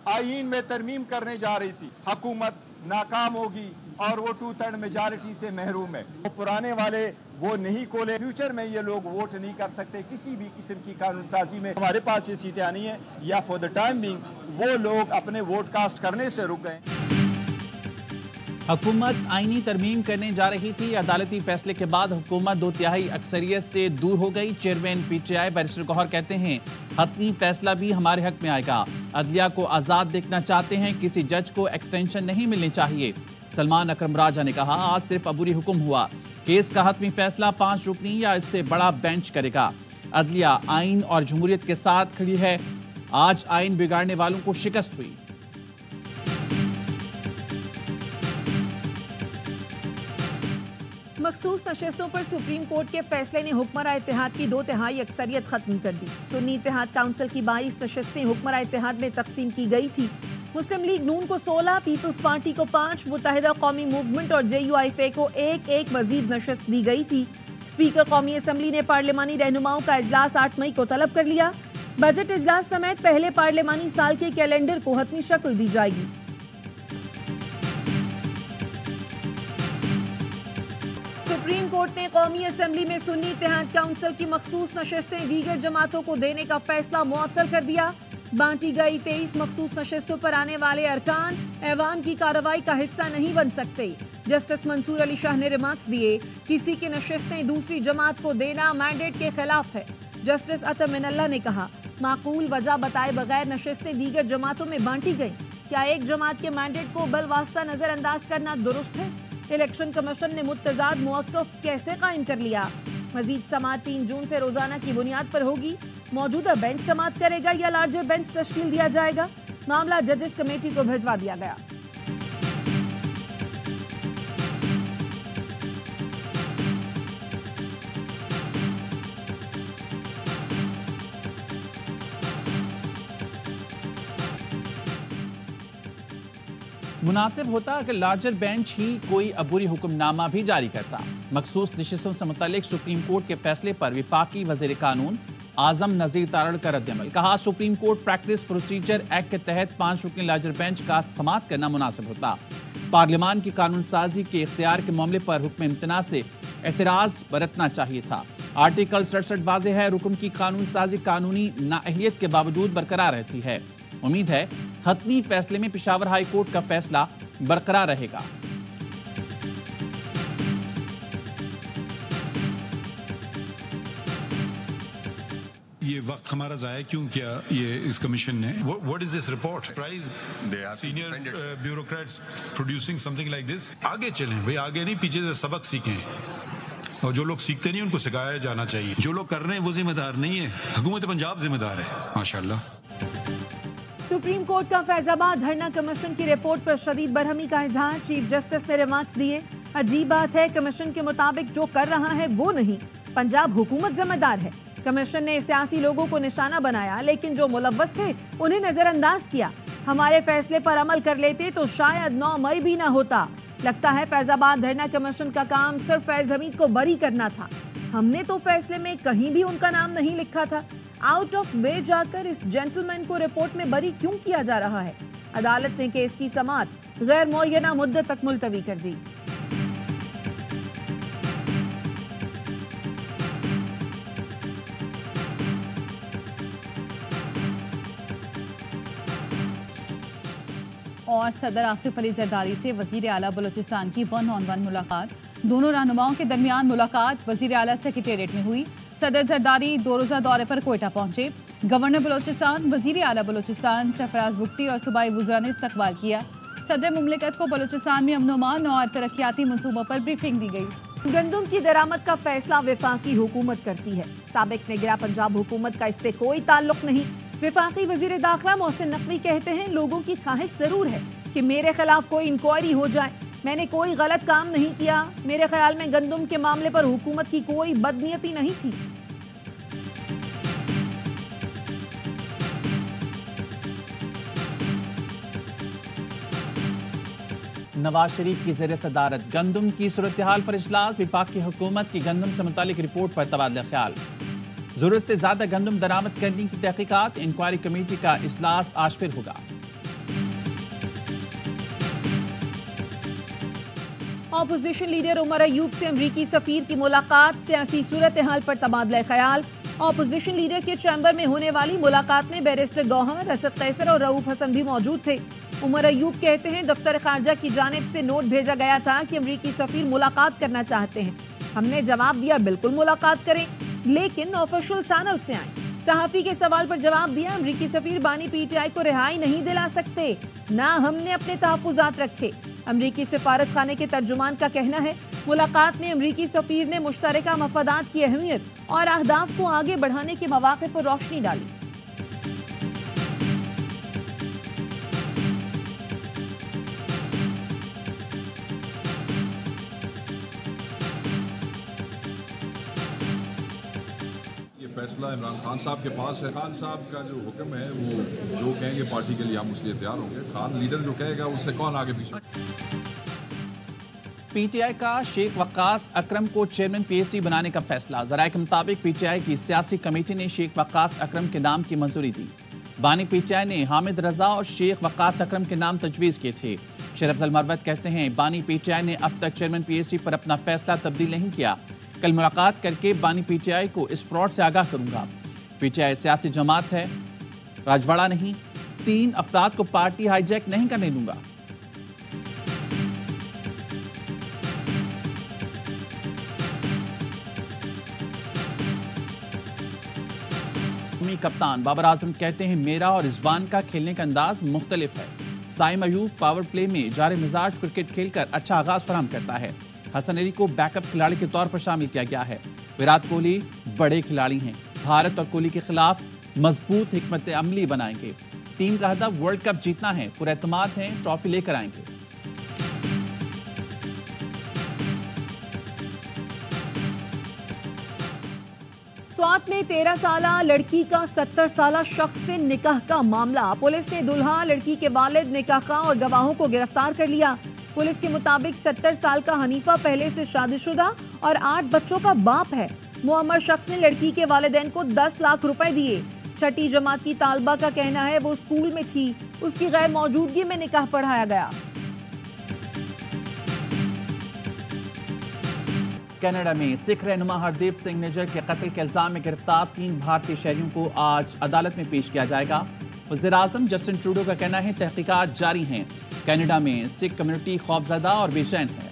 आईन में तरमीम करने जा रही थी, हुकूमत नाकाम होगी और वो 2/3 मेजॉरिटी से महरूम है। वो पुराने वाले वो नहीं खोले, फ्यूचर में ये लोग वोट नहीं कर सकते किसी भी किस्म की कानून साजी में। हमारे पास ये सीटें आनी है या फॉर द टाइम बिंग वो लोग अपने वोट कास्ट करने से रुक गए। हुकूमत आईनी तरमीम करने जा रही थी। अदालती फैसले के बाद हुकूमत 2/3 अक्सरियत से दूर हो गई। चेयरमैन पीटीआई बैरिस्टर गौहर कहते हैं हतमी फैसला भी हमारे हक में आएगा। अदलिया को आज़ाद देखना चाहते हैं, किसी जज को एक्सटेंशन नहीं मिलनी चाहिए। सलमान अकरम राजा ने कहा आज सिर्फ अबूरी हुक्म हुआ, केस का हतमी फैसला 5 रुकनी या इससे बड़ा बेंच करेगा। अदलिया आइन और जमहूरियत के साथ खड़ी है। आज आइन बिगाड़ने वालों को शिकस्त हुई। मखसूस नशस्तों पर सुप्रीम कोर्ट के फैसले ने हुक्मरान इत्तेहाद की 2/3 अक्सरियत खत्म कर दी। सुन्नी इत्तेहाद काउंसिल की 22 नशस्तें हुक्मरान इत्तेहाद में तकसीम की गई थी। मुस्लिम लीग नून को 16, पीपल्स पार्टी को 5, मुत्तहिदा कौमी मूवमेंट और JUIF को एक मजीद नशस्त दी गई थी। स्पीकर कौमी असम्बली ने पार्लिमानी रहनुमाओं का इजलास 8 मई को तलब कर लिया। बजट इजलास समेत पहले पार्लिमानी साल के कैलेंडर को हतमी शक्ल दी जाएगी। सुप्रीम कोर्ट ने कौमी असम्बली में सुन्नी इत्तेहाद काउंसिल की मखसूस नशस्तें दीगर जमातों को देने का फैसला मुअत्तल कर दिया। बांटी गई 23 मखसूस नशस्तों पर आने वाले अरकान ऐवान की कार्रवाई का हिस्सा नहीं बन सकते। जस्टिस मंसूर अली शाह ने रिमार्क्स दिए, किसी की नशस्तें दूसरी जमात को देना मैंडेट के खिलाफ है। जस्टिस अतर मिनल्ला ने कहा माकूल वजह बताए बगैर नशस्तें दीगर जमातों में बांटी गई। क्या एक जमात के मैंडेट को बलवास्ता नजरअंदाज करना दुरुस्त है? इलेक्शन कमीशन ने मुतज़ाद मुवक्कफ कैसे कायम कर लिया? मजीद समाअत 3 जून से रोजाना की बुनियाद पर होगी। मौजूदा बेंच समाअत करेगा या लार्जर बेंच तश्कील दिया जाएगा? मामला जजेस कमेटी को भिजवा दिया गया। मुनासिब होता अगर लार्जर बेंच ही कोई अबूरी हुक्मनामा भी जारी करता। मखसूस नशिस्तों से मुतालिक सुप्रीम कोर्ट के फैसले पर विफाकी वज़ीर कानून आजम नज़ीर तारड़ का रद्द-ए-अमल। कहा supreme court practice procedure act के तहत 5 रुकनी लार्जर बेंच का समाअत करना मुनासिब होता। पार्लियामान की कानून साजी के इख्तियार के मामले पर हुक्म इम्तना से एतराज बरतना चाहिए था। आर्टिकल 67 वाज़ेह है, रुकन की कानून साजी कानूनी नाअहलियत के बावजूद बरकरार रहती है। उम्मीद है हतमी फैसले में पेशावर हाई कोर्ट का फैसला बरकरार रहेगा। ये वक्त हमारा ज़ाया क्यों किया ये इस कमीशन ने? What is this report? Surprise senior bureaucrats producing something like this? आगे चलें भाई, आगे नहीं पीछे से सबक सीखें। और जो लोग सीखते नहीं उनको सिखाया जाना चाहिए। जो लोग कर रहे हैं वो जिम्मेदार नहीं है, हुकूमत पंजाब जिम्मेदार है। माशाल्लाह। सुप्रीम कोर्ट का फैजाबाद धरना कमीशन की रिपोर्ट पर शदीद बरहमी का इजहार। चीफ जस्टिस ने रिमार्क्स दिए, अजीब बात है, कमीशन के मुताबिक जो कर रहा है वो नहीं, पंजाब हुकूमत जिम्मेदार है। कमीशन ने सियासी लोगों को निशाना बनाया, लेकिन जो मुलव्वस थे उन्हें नजरअंदाज किया। हमारे फैसले पर अमल कर लेते तो शायद 9 मई भी ना होता। लगता है फैजाबाद धरना कमीशन का काम सिर्फ फैज हमीद को बरी करना था। हमने तो फैसले में कहीं भी उनका नाम नहीं लिखा था। आउट ऑफ वे जाकर इस जेंटलमैन को रिपोर्ट में बरी क्यों किया जा रहा है? अदालत ने केस की समाअत गैर मुअय्यना मुद्दत तक मुलतवी कर दी। और सदर आसिफ अली जरदारी से वजीर आला बलूचिस्तान की 1-on-1 मुलाकात। दोनों रहनुमाओं के दरमियान मुलाकात वजीर आला सेक्रेटेरिएट में हुई। सदर जरदारी 2 रोज़ा दौरे पर कोयटा पहुंचे। गवर्नर बलूचिस्तान, वजीर आला बलूचिस्तान सरफराज बुख्ती और सूबाई वज़रा ने इस्तकबाल किया। सदर मुमलिकत को बलूचिस्तान में अमन-ओ-अमान और तरक्याती मंसूबों पर ब्रीफिंग दी गई। गंदम की दरामद का फैसला वफाकी हुकूमत करती है। साबिक निगरां पंजाब हुकूमत का इससे कोई ताल्लुक नहीं। वफाकी वजीर दाखिला मोहसिन नकवी कहते हैं, लोगों की ख्वाहिश जरूर है कि मेरे खिलाफ कोई इंक्वायरी हो जाए। मैंने कोई गलत काम नहीं किया। मेरे ख्याल में गंदम के मामले पर हुकूमत की कोई बदनीयती नहीं थी। नवाज शरीफ की ज़ेर सदारत गंदम की सूरत हाल पर इजलास। वफाकी हुकूमत की गंदम से मुतालिक रिपोर्ट पर तबादला ख्याल। जरूरत से ज्यादा गंदम दरामद करने की तहकीकात। इंक्वायरी कमेटी का इजलास आज फिर होगा। अपोजिशन लीडर उमर अयूब से अमरीकी सफीर की मुलाकात, सियासी सूरत हाल पर तबादला ख्याल। अपोजिशन लीडर के चैम्बर में होने वाली मुलाकात में बैरिस्टर गौहर, असद कैसर और रऊफ हसन भी मौजूद थे। उमर अयूब कहते हैं दफ्तर खारजा की जानिब से नोट भेजा गया था कि अमरीकी सफीर मुलाकात करना चाहते हैं। हमने जवाब दिया बिल्कुल मुलाकात करें, लेकिन ऑफिशियल चैनल से आए। सहाफी के सवाल पर जवाब दिया अमरीकी सफीर बानी पीटीआई को रिहाई नहीं दिला सकते, ना हमने अपने तहफुजात रखे। अमरीकी सिफारत खाने के तर्जुमान का कहना है मुलाकात में अमरीकी सफीर ने मुश्तरका मफादात की अहमियत और अहदाफ को आगे बढ़ाने के मौके पर रोशनी डाली। फैसला इमरान खान साहब के पास है। खान साहब का जो हुक्म है वो जो कहेंगे पार्टी के लिए हम उसके लिए तैयार होंगे। खान लीडर जो कहेगा उससे कौन आगे पीछे। पीटीआई का शेख वक्कास अकरम को चेयरमैन पीएससी बनाने का फैसला। ज़राए के मुताबिक पीटीआई की सियासी कमेटी ने शेख वक्कास अकरम के नाम की मंजूरी दी। बानी पीटीआई ने हामिद रजा और शेख वक्कास अकरम के नाम तजवीज़ किए थे। शेर अफजल मरवत कहते हैं बानी पीटीआई ने अब तक चेयरमैन पीएससी पर अपना फैसला तब्दील नहीं किया। कल मुलाकात करके बानी पीटीआई को इस फ्रॉड से आगाह करूंगा। पीटीआई सियासी जमात है, राजवाड़ा नहीं। 3 अफराद को पार्टी हाईजैक नहीं करने दूंगा। कप्तान बाबर आजम कहते हैं मेरा और रिजवान का खेलने का अंदाज मुख्तलिफ है। साइम अयूब पावर प्ले में जारे मिजाज क्रिकेट खेलकर अच्छा आगाज फराहम करता है। हसन अली को बैकअप खिलाड़ी के तौर पर शामिल किया गया है। विराट कोहली बड़े खिलाड़ी हैं। भारत और कोहली के खिलाफ मजबूत हिकमत अमली बनाएंगे। टीम का हदफ वर्ल्ड कप जीतना है। पुरएतमाद हैं, ट्रॉफी लेकर आएंगे। स्वात में 13 साला लड़की का 70 साला शख्स से निकाह का मामला। पुलिस ने दुल्हा, लड़की के वालिद, निकाह और गवाहों को गिरफ्तार कर लिया। पुलिस के मुताबिक 70 साल का हनीफा पहले से शादीशुदा और 8 बच्चों का बाप है। मुअम्मर शख्स ने लड़की के वालिदैन को 10 लाख रुपए दिए। छठी जमात की तालबा का कहना है वो स्कूल में थी, उसकी गैर मौजूदगी में निकाह पढ़ाया गया। कनाडा में सिख रहनुमा हरदीप सिंह निज्जर के कत्ल के इल्जाम में गिरफ्तार 3 भारतीय शहरियों को आज अदालत में पेश किया जाएगा। वज़ीर आज़म जस्टिन ट्रूडो का कहना है तहकीकात जारी हैं। कनाडा में सिख कम्युनिटी खौफजदा और बेचैन है।